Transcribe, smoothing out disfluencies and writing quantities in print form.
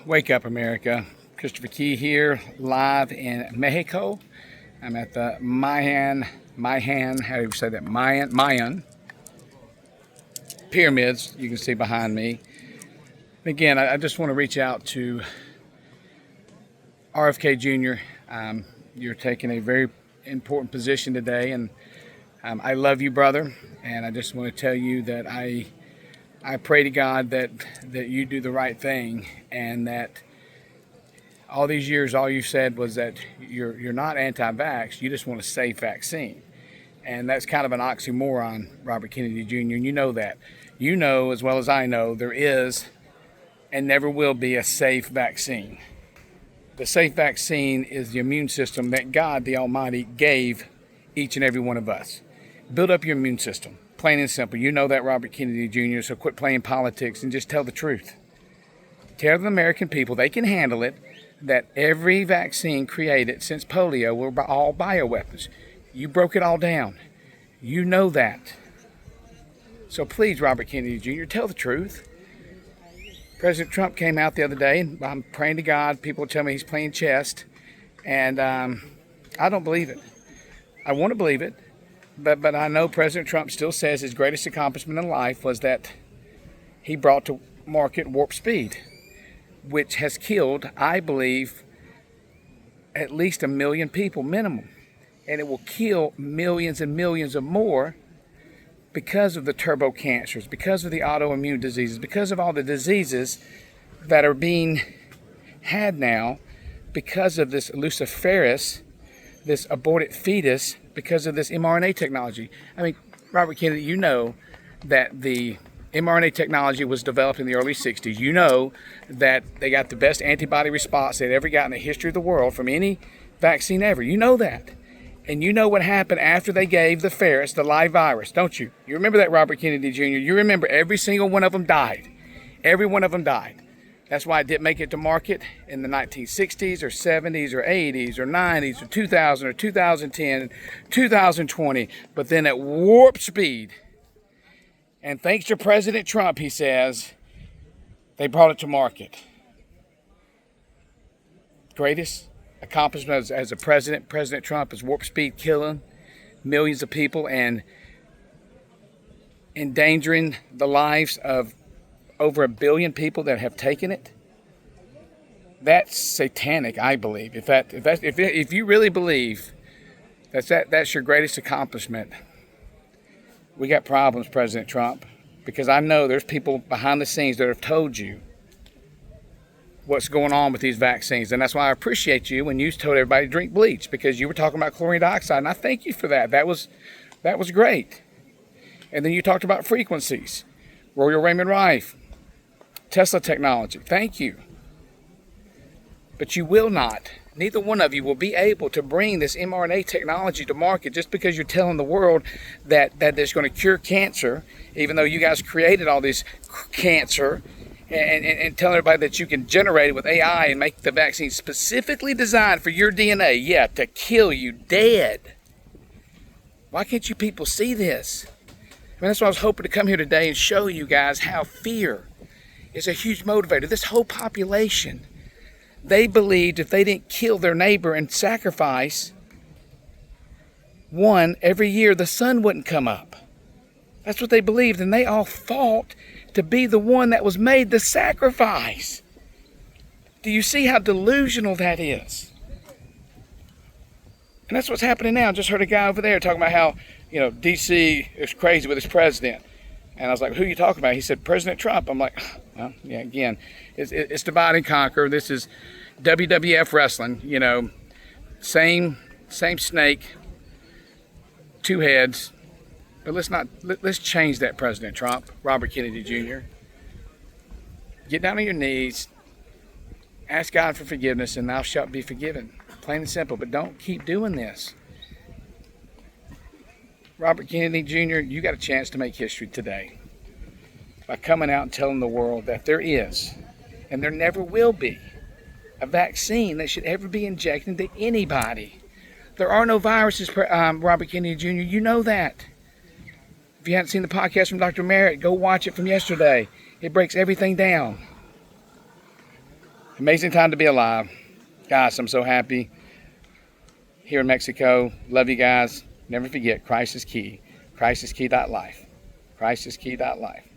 Wake up, America. Christopher Key here, live in Mexico. I'm at the Mayan, how do you say that? Mayan Pyramids, you can see behind me. Again, I just want to reach out to RFK JR. You're taking a very important position today, and I love you, brother. And I just want to tell you that I pray to God that you do the right thing, and that all these years, all you said was that you're not anti-vax, you just want a safe vaccine. And that's kind of an oxymoron, Robert Kennedy Jr., and you know that. You know as well as I know there is and never will be a safe vaccine. The safe vaccine is the immune system that God, the Almighty, gave each and every one of us. Build up your immune system, plain and simple. You know that, Robert Kennedy Jr., so quit playing politics and just tell the truth. Tell the American people they can handle it, that every vaccine created since polio were all bioweapons. You broke it all down. You know that. So please, Robert Kennedy Jr., tell the truth. President Trump came out the other day, and I'm praying to God. People tell me he's playing chess, and I don't believe it. I want to believe it, but I know President Trump still says his greatest accomplishment in life was that he brought to market warp speed, which has killed, I believe, at least 1 million people minimum. And it will kill millions and millions of more because of the turbo cancers, because of the autoimmune diseases, because of all the diseases that are being had now, because of this luciferase, this aborted fetus, because of this mRNA technology. I mean, Robert Kennedy, you know that the mRNA technology was developed in the early 60s. You know that they got the best antibody response they'd ever got in the history of the world from any vaccine ever. You know that. And you know what happened after they gave the ferrets the live virus, don't you? You remember that, Robert Kennedy Jr. You remember every single one of them died. Every one of them died. That's why it didn't make it to market in the 1960s or 70s or 80s or 90s or 2000 or 2010, 2020. But then at warp speed, and thanks to President Trump, he says, they brought it to market. Greatest accomplishment as a president, President Trump, is warp speed killing millions of people and endangering the lives of over 1 billion people that have taken it. That's satanic, I believe. If you really believe that's your greatest accomplishment, we got problems, President Trump, because I know there's people behind the scenes that have told you what's going on with these vaccines. And that's why I appreciate you when you told everybody to drink bleach, because you were talking about chlorine dioxide, and I thank you for that. That was great. And then you talked about frequencies, Royal Raymond Rife, Tesla technology. Thank you. But you will not, neither one of you will be able to bring this mRNA technology to market just because you're telling the world that it's going to cure cancer, even though you guys created all this cancer, and telling everybody that you can generate it with AI and make the vaccine specifically designed for your DNA, to kill you dead. Why can't you people see this? I mean, that's why I was hoping to come here today and show you guys how fear is a huge motivator. This whole population, they believed if they didn't kill their neighbor and sacrifice one every year, the sun wouldn't come up. That's what they believed, and they all fought to be the one that was made the sacrifice. Do you see how delusional that is? And that's what's happening now. I just heard a guy over there talking about how, D.C. is crazy with his president. And I was like, who are you talking about? He said, President Trump. I'm like, well, yeah, again, it's divide and conquer. This is WWF wrestling, same snake, two heads. But let's change that, President Trump, Robert Kennedy Jr. Get down on your knees, ask God for forgiveness, and thou shalt be forgiven. Plain and simple, but don't keep doing this. Robert Kennedy Jr., you got a chance to make history today by coming out and telling the world that there is, and there never will be, a vaccine that should ever be injected into anybody. There are no viruses, Robert Kennedy Jr., you know that. If you haven't seen the podcast from Dr. Merritt, go watch it from yesterday. It breaks everything down. Amazing time to be alive. Gosh, I'm so happy here in Mexico. Love you guys. Never forget, Christ is key. Christ is key.life. Christ is key.life.